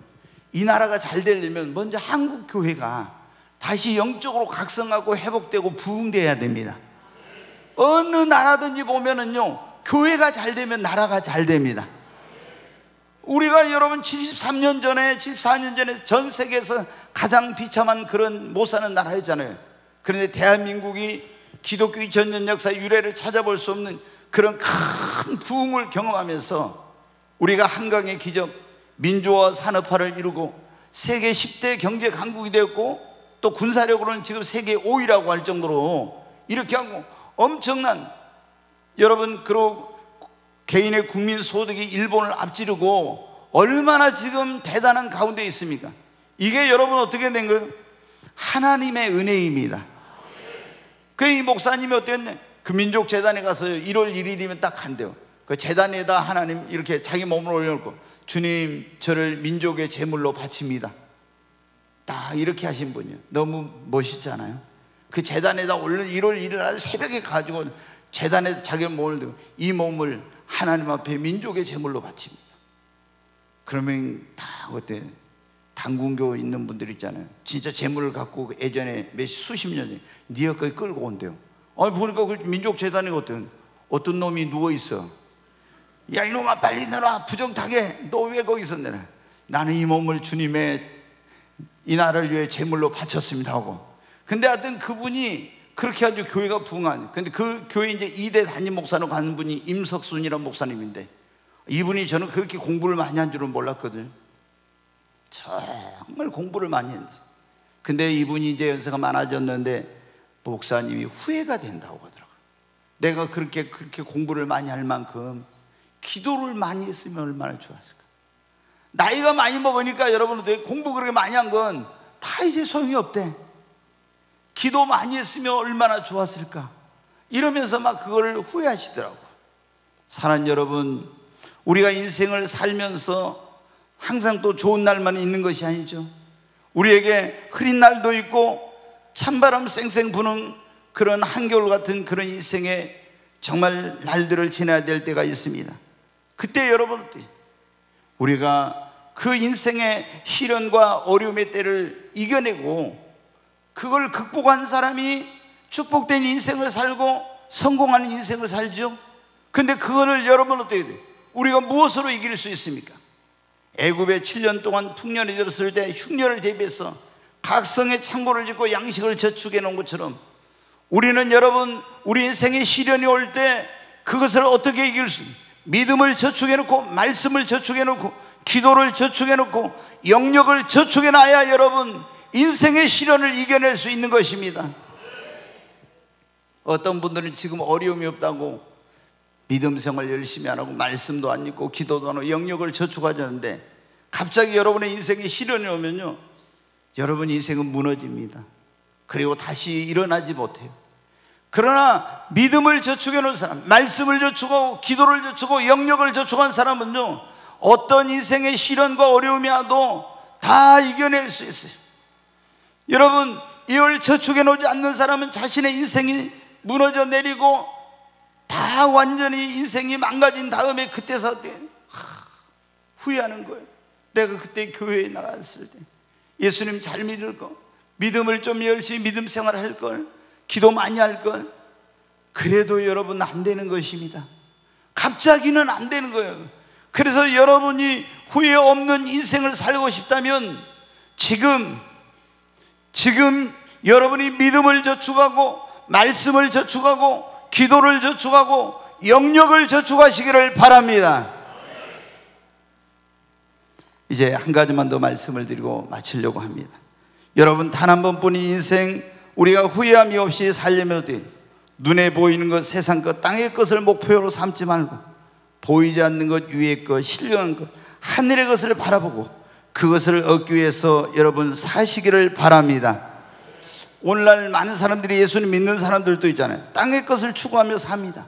이 나라가 잘 되려면 먼저 한국 교회가 다시 영적으로 각성하고 회복되고 부흥돼야 됩니다. 어느 나라든지 보면은요, 교회가 잘 되면 나라가 잘 됩니다. 우리가 여러분 73년 전에 74년 전에 전 세계에서 가장 비참한 그런 못 사는 나라였잖아요. 그런데 대한민국이 기독교 2000년 역사 유래를 찾아볼 수 없는 그런 큰 부흥을 경험하면서 우리가 한강의 기적, 민주화 산업화를 이루고 세계 10대 경제 강국이 되었고, 또 군사력으로는 지금 세계 5위라고 할 정도로 이렇게 하고 엄청난, 여러분 그리고 개인의 국민 소득이 일본을 앞지르고 얼마나 지금 대단한 가운데 있습니까? 이게 여러분 어떻게 된 거예요? 하나님의 은혜입니다. 이 목사님이 어떻게 했냐? 그 민족재단에 가서 1월 1일이면 딱 한대요. 그 재단에다 하나님 이렇게 자기 몸을 올려놓고, 주님 저를 민족의 제물로 바칩니다. 딱 이렇게 하신 분이에요. 너무 멋있잖아요. 그 재단에다 올려 1월 1일 날 새벽에 가지고 재단에다 자기 몸을 두고 이 몸을 하나님 앞에 민족의 제물로 바칩니다. 그러면 다 그때 단군교 있는 분들 있잖아요. 진짜 재물을 갖고 예전에 수십 년 전에 뉴욕까지 끌고 온대요. 아니 보니까 그 민족재단에 어떤 놈이 누워있어. 야 이놈아 빨리 내놔, 부정타게. 너 왜 거기 있었냐? 나는 이 몸을 주님의 이 나라를 위해 제물로 바쳤습니다 하고. 근데 하여튼 그분이 그렇게 아주 교회가 부흥한, 근데 그 교회 이제 2대 담임 목사로 가는 분이 임석순이라는 목사님인데, 이분이 저는 그렇게 공부를 많이 한 줄은 몰랐거든요. 정말 공부를 많이 했는데, 근데 이분이 이제 연세가 많아졌는데 목사님이 후회가 된다고 하더라고요. 내가 그렇게 공부를 많이 할 만큼 기도를 많이 했으면 얼마나 좋았을까. 나이가 많이 먹으니까 여러분 공부 그렇게 많이 한 건 다 이제 소용이 없대. 기도 많이 했으면 얼마나 좋았을까, 이러면서 막 그걸 후회하시더라고요. 사랑하는 여러분, 우리가 인생을 살면서 항상 또 좋은 날만 있는 것이 아니죠. 우리에게 흐린 날도 있고 찬바람 쌩쌩 부는 그런 한겨울 같은 그런 인생의 정말 날들을 지나야 될 때가 있습니다. 그때 여러분, 우리가 그 인생의 시련과 어려움의 때를 이겨내고 그걸 극복한 사람이 축복된 인생을 살고 성공하는 인생을 살죠. 근데 그거를 여러분 어떻게 돼요? 우리가 무엇으로 이길 수 있습니까? 애굽에 7년 동안 풍년이 들었을 때 흉년을 대비해서 각성의 창고를 짓고 양식을 저축해 놓은 것처럼, 우리는 여러분 우리 인생의 시련이 올 때 그것을 어떻게 이길 수 있습니까? 믿음을 저축해 놓고, 말씀을 저축해 놓고, 기도를 저축해 놓고, 영역을 저축해 놔야 여러분 인생의 시련을 이겨낼 수 있는 것입니다. 어떤 분들은 지금 어려움이 없다고 믿음 생활 열심히 안 하고 말씀도 안 읽고 기도도 안 하고 영역을 저축하자는데, 갑자기 여러분의 인생에 시련이 오면요, 여러분 인생은 무너집니다. 그리고 다시 일어나지 못해요. 그러나 믿음을 저축해 놓은 사람, 말씀을 저축하고 기도를 저축하고 영역을 저축한 사람은요, 어떤 인생의 시련과 어려움이 와도 다 이겨낼 수 있어요. 여러분, 이걸 저축해 놓지 않는 사람은 자신의 인생이 무너져 내리고 다 완전히 인생이 망가진 다음에 그때서 후회하는 거예요. 내가 그때 교회에 나갔을 때 예수님 잘 믿을 거, 믿음을 좀 열심히 믿음 생활을 할 걸, 기도 많이 할 걸. 그래도 여러분 안 되는 것입니다. 갑자기는 안 되는 거예요. 그래서 여러분이 후회 없는 인생을 살고 싶다면 지금 여러분이 믿음을 저축하고 말씀을 저축하고 기도를 저축하고 영역을 저축하시기를 바랍니다. 이제 한 가지만 더 말씀을 드리고 마치려고 합니다. 여러분, 단 한 번뿐인 인생 우리가 후회함이 없이 살려면 어때요? 눈에 보이는 것, 세상 것, 땅의 것을 목표로 삼지 말고 보이지 않는 것, 위의 것, 신령한 것, 하늘의 것을 바라보고 그것을 얻기 위해서 여러분 사시기를 바랍니다. 오늘날 많은 사람들이, 예수님 믿는 사람들도 있잖아요. 땅의 것을 추구하며 삽니다.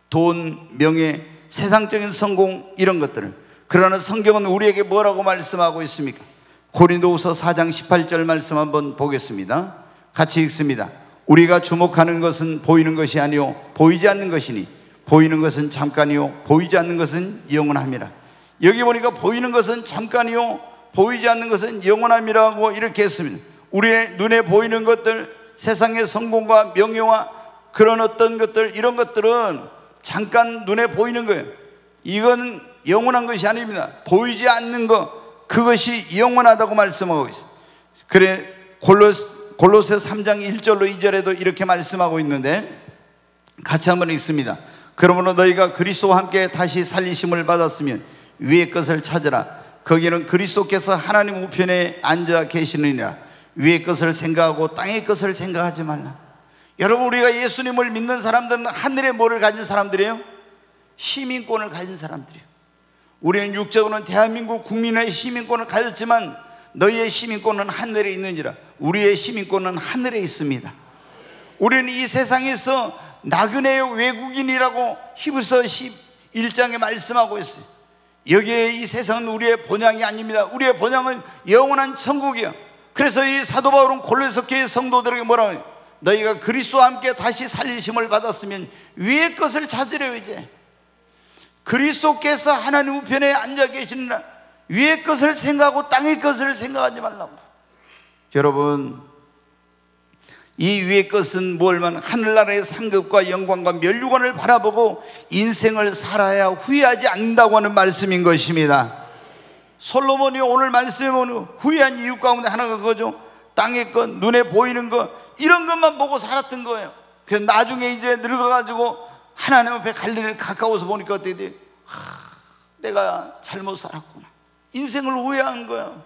돈, 명예, 세상적인 성공, 이런 것들을. 그러나 성경은 우리에게 뭐라고 말씀하고 있습니까? 고린도후서 4장 18절 말씀 한번 보겠습니다. 같이 읽습니다. 우리가 주목하는 것은 보이는 것이 아니요 보이지 않는 것이니 보이는 것은 잠깐이요 보이지 않는 것은 영원함이라. 여기 보니까 보이는 것은 잠깐이요 보이지 않는 것은 영원함이라고 이렇게 했습니다. 우리의 눈에 보이는 것들, 세상의 성공과 명예와 그런 어떤 것들, 이런 것들은 잠깐 눈에 보이는 거예요. 이건 영원한 것이 아닙니다. 보이지 않는 것, 그것이 영원하다고 말씀하고 있어요. 그래 골로새 3장 1절로 2절에도 이렇게 말씀하고 있는데 같이 한번 읽습니다. 그러므로 너희가 그리스도와 함께 다시 살리심을 받았으면 위의 것을 찾으라. 거기는 그리스도께서 하나님 우편에 앉아 계시느니라. 위의 것을 생각하고 땅의 것을 생각하지 말라. 여러분, 우리가 예수님을 믿는 사람들은 하늘에 뭐를 가진 사람들이에요? 시민권을 가진 사람들이에요. 우리는 육적으로는 대한민국 국민의 시민권을 가졌지만 너희의 시민권은 하늘에 있느니라. 우리의 시민권은 하늘에 있습니다. 우리는 이 세상에서 나그네의 외국인이라고 히브리서 11장에 말씀하고 있어요. 여기에 이 세상은 우리의 본향이 아닙니다. 우리의 본향은 영원한 천국이에요. 그래서 이 사도 바울은 골로새 교회 성도들에게 뭐라고 해요? 너희가 그리스도와 함께 다시 살리심을 받았으면 위의 것을 찾으려. 이제 그리스도께서 하나님 우편에 앉아 계시느라 위의 것을 생각하고 땅의 것을 생각하지 말라고. 여러분, 이 위의 것은 뭘만 하늘나라의 상급과 영광과 면류관을 바라보고 인생을 살아야 후회하지 않는다고 하는 말씀인 것입니다. 솔로몬이 오늘 말씀에 보면 후회한 이유 가운데 하나가 그거죠. 땅의 것, 눈에 보이는 것, 이런 것만 보고 살았던 거예요. 그래서 나중에 이제 늙어가지고 하나님 앞에 갈 일을 가까워서 보니까 어떻게 돼? 내가 잘못 살았구나. 인생을 후회한 거예요.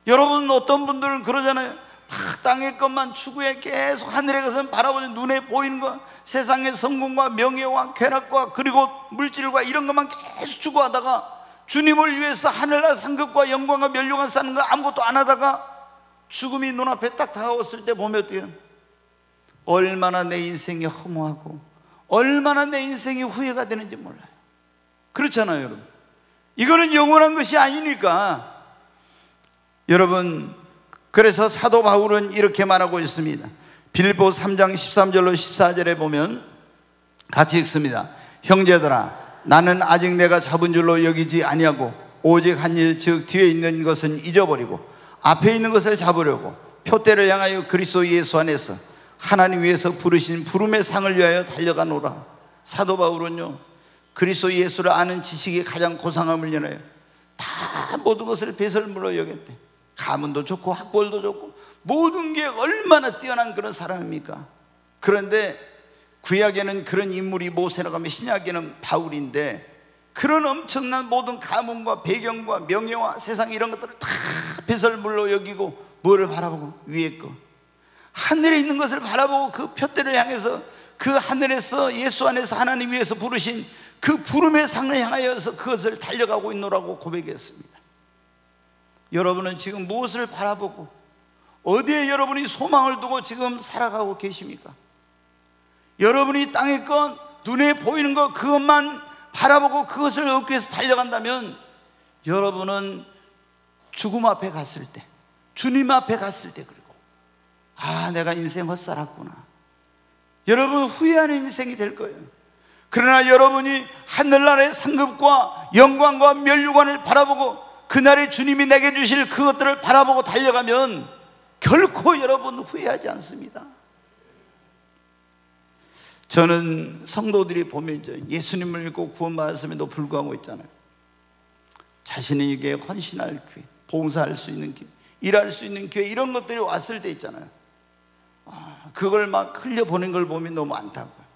여러분, 어떤 분들은 그러잖아요. 땅의 것만 추구해 계속 하늘의 것은 바라보지 눈에 보이는 것, 세상의 성공과 명예와 쾌락과 그리고 물질과 이런 것만 계속 추구하다가 주님을 위해서 하늘나라 상급과 영광과 면류관 쌓는 거 아무것도 안 하다가 죽음이 눈앞에 딱 다가왔을 때 보면 어때요? 얼마나 내 인생이 허무하고 얼마나 내 인생이 후회가 되는지 몰라요. 그렇잖아요, 여러분. 이거는 영원한 것이 아니니까. 여러분, 그래서 사도 바울은 이렇게 말하고 있습니다. 빌립보 3장 13절로 14절에 보면 같이 읽습니다. 형제들아, 나는 아직 내가 잡은 줄로 여기지 아니하고 오직 한 일, 즉 뒤에 있는 것은 잊어버리고 앞에 있는 것을 잡으려고 표대를 향하여 그리스도 예수 안에서 하나님 위에서 부르신 부름의 상을 위하여 달려가노라. 사도 바울은요, 그리스도 예수를 아는 지식이 가장 고상함을 인하여 다 모든 것을 배설물로 여겼대. 가문도 좋고 학벌도 좋고 모든 게 얼마나 뛰어난 그런 사람입니까? 그런데 구약에는 그런 인물이 모세라고 하면 신약에는 바울인데 그런 엄청난 모든 가문과 배경과 명예와 세상 이런 것들을 다 배설물로 여기고 뭐를 바라보고? 위에 거, 하늘에 있는 것을 바라보고 그 표대를 향해서 그 하늘에서 예수 안에서 하나님 위에서 부르신 그 부름의 상을 향하여서 그것을 달려가고 있노라고 고백했습니다. 여러분은 지금 무엇을 바라보고 어디에 여러분이 소망을 두고 지금 살아가고 계십니까? 여러분이 땅의 것, 눈에 보이는 것, 그것만 바라보고 그것을 얻기 위해서 달려간다면 여러분은 죽음 앞에 갔을 때, 주님 앞에 갔을 때, 그리고 내가 인생 헛살았구나, 여러분 후회하는 인생이 될 거예요. 그러나 여러분이 하늘나라의 상급과 영광과 면류관을 바라보고 그날에 주님이 내게 주실 그것들을 바라보고 달려가면 결코 여러분 후회하지 않습니다. 저는 성도들이 보면 이제 예수님을 믿고 구원받았음에도 불구하고 있잖아요. 자신에게 헌신할 기회, 봉사할 수 있는 기회, 일할 수 있는 기회, 이런 것들이 왔을 때 있잖아요. 그걸 막 흘려보낸 걸 보면 너무 안타까워요.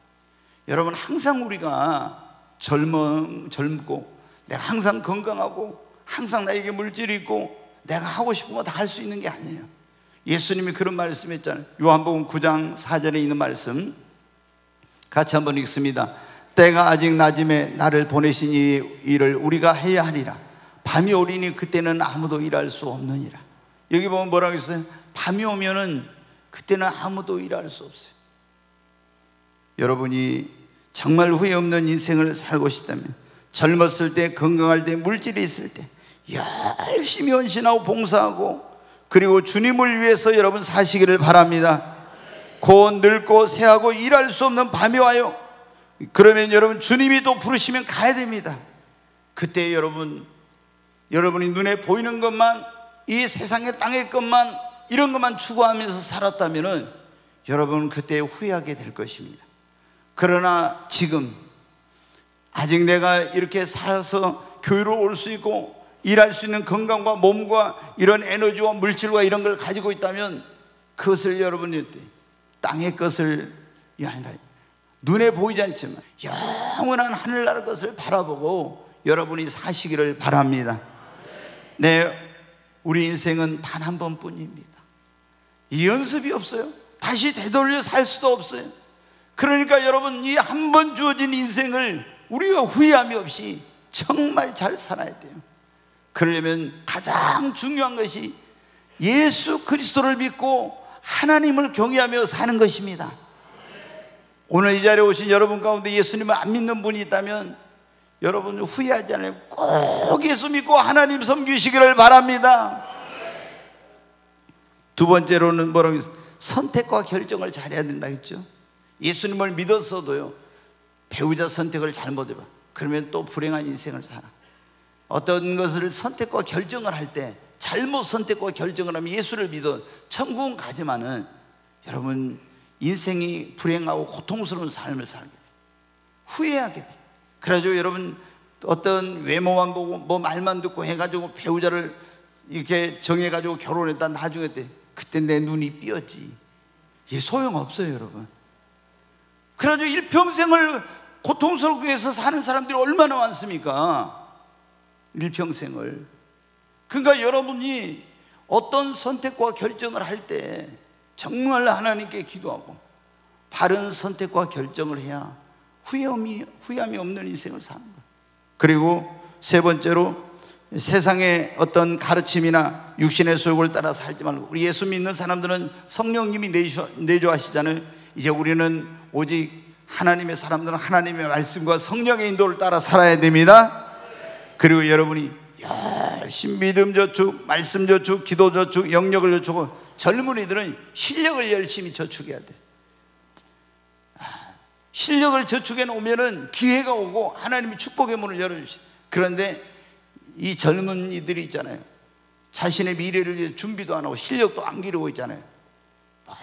여러분, 항상 우리가 젊고 내가 항상 건강하고 항상 나에게 물질이 있고 내가 하고 싶은 거 다 할 수 있는 게 아니에요. 예수님이 그런 말씀했잖아요. 요한복음 9장 4절에 있는 말씀 같이 한번 읽습니다. 때가 아직 낮음에 나를 보내신 이 일을 우리가 해야 하리라. 밤이 오리니 그때는 아무도 일할 수 없느니라. 여기 보면 뭐라고 했어요? 밤이 오면은 그때는 아무도 일할 수 없어요. 여러분이 정말 후회 없는 인생을 살고 싶다면 젊었을 때, 건강할 때, 물질이 있을 때 열심히 헌신하고 봉사하고 그리고 주님을 위해서 여러분 사시기를 바랍니다. 곧 늙고 새하고 일할 수 없는 밤이 와요. 그러면 여러분 주님이 또 부르시면 가야 됩니다. 그때 여러분이 눈에 보이는 것만, 이 세상의 땅의 것만, 이런 것만 추구하면서 살았다면은 여러분 그때 후회하게 될 것입니다. 그러나 지금 아직 내가 이렇게 살아서 교회로 올 수 있고 일할 수 있는 건강과 몸과 이런 에너지와 물질과 이런 걸 가지고 있다면 그것을 여러분이 땅의 것을 아니라 눈에 보이지 않지만 영원한 하늘나라 것을 바라보고 여러분이 사시기를 바랍니다. 네, 우리 인생은 단 한 번뿐입니다. 이 연습이 없어요. 다시 되돌려 살 수도 없어요. 그러니까 여러분, 이 한 번 주어진 인생을 우리가 후회함이 없이 정말 잘 살아야 돼요. 그러려면 가장 중요한 것이 예수 그리스도를 믿고 하나님을 경외하며 사는 것입니다. 오늘 이 자리에 오신 여러분 가운데 예수님을 안 믿는 분이 있다면 여러분 후회하지 않아요. 꼭 예수 믿고 하나님 섬기시기를 바랍니다. 두 번째로는 뭐라고 했어요? 선택과 결정을 잘해야 된다 했죠. 예수님을 믿었어도요, 배우자 선택을 잘못해봐. 그러면 또 불행한 인생을 살아. 어떤 것을 선택과 결정을 할 때 잘못 선택과 결정을 하면 예수를 믿어 천국은 가지만은 여러분 인생이 불행하고 고통스러운 삶을 살게 돼요. 후회하게 돼요. 그래가지고 여러분 어떤 외모만 보고 뭐 말만 듣고 해가지고 배우자를 이렇게 정해가지고 결혼했다 나중에 때 그때 내 눈이 삐었지. 이게 소용없어요, 여러분. 그래가지고 일평생을 고통스럽게 해서 사는 사람들이 얼마나 많습니까? 일평생을. 그러니까 여러분이 어떤 선택과 결정을 할 때 정말 하나님께 기도하고 바른 선택과 결정을 해야 후회함이 없는 인생을 사는 거예요. 그리고 세 번째로 세상의 어떤 가르침이나 육신의 소욕을 따라 살지 말고, 우리 예수 믿는 사람들은 성령님이 내주하시잖아요. 이제 우리는 오직 하나님의 사람들은 하나님의 말씀과 성령의 인도를 따라 살아야 됩니다. 그리고 여러분이 열심히 믿음 저축, 말씀 저축, 기도 저축, 영역을 저축하고, 젊은이들은 실력을 열심히 저축해야 돼. 실력을 저축해 놓으면은 기회가 오고 하나님이 축복의 문을 열어주시죠. 그런데 이 젊은이들이 있잖아요, 자신의 미래를 위해 준비도 안 하고 실력도 안 기르고 있잖아요.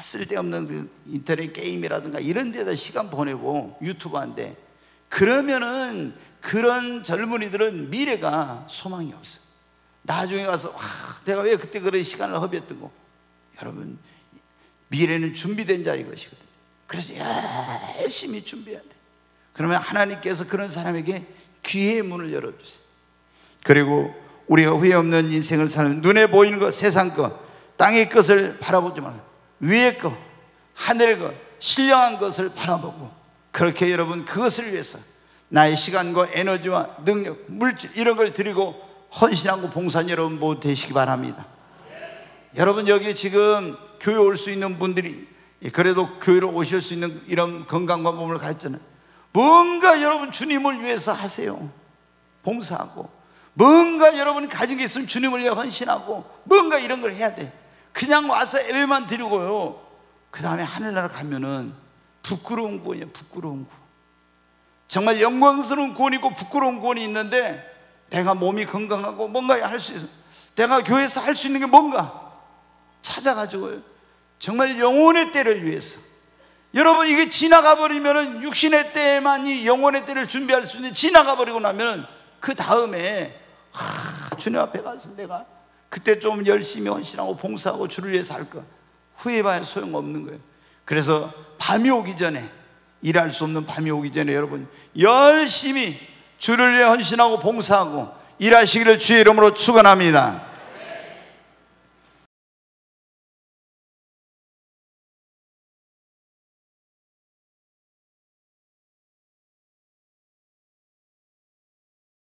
쓸데없는 그 인터넷 게임이라든가 이런 데다 시간 보내고 유튜브 한데, 그러면은 그런 젊은이들은 미래가 소망이 없어. 나중에 가서 내가 왜 그때 그런 시간을 허비했던. 여러분, 미래는 준비된 자 이것이거든요. 그래서 열심히 준비해야 돼. 그러면 하나님께서 그런 사람에게 기회의 문을 열어주세요. 그리고 우리가 후회 없는 인생을 사는, 눈에 보이는 것, 세상 것, 땅의 것을 바라보지 말고 위의 것, 하늘의 것, 신령한 것을 바라보고, 그렇게 여러분 그것을 위해서 나의 시간과 에너지와 능력, 물질 이런 걸 드리고 헌신하고 봉사한 여러분 모두 되시기 바랍니다. 여러분, 여기 지금 교회 올 수 있는 분들이 그래도 교회로 오실 수 있는 이런 건강과 몸을 가졌잖아요. 뭔가 여러분 주님을 위해서 하세요. 봉사하고, 뭔가 여러분이 가진 게 있으면 주님을 위해 헌신하고, 뭔가 이런 걸 해야 돼. 그냥 와서 예배만 드리고요, 그 다음에 하늘나라 가면은 부끄러운 구원이에요. 부끄러운 구원. 정말 영광스러운 구원이 있고 부끄러운 구원이 있는데, 내가 몸이 건강하고 뭔가 할 수 있어, 내가 교회에서 할 수 있는 게 뭔가 찾아가지고요, 정말 영혼의 때를 위해서. 여러분, 이게 지나가 버리면은 육신의 때만이 영혼의 때를 준비할 수 있는데, 지나가 버리고 나면은 그 다음에 주님 앞에 가서 내가 그때 좀 열심히 헌신하고 봉사하고 주를 위해 살까? 후회해봐야 소용없는 거예요. 그래서 밤이 오기 전에, 일할 수 없는 밤이 오기 전에 여러분 열심히 주를 위해 헌신하고 봉사하고 일하시기를 주의 이름으로 축원합니다.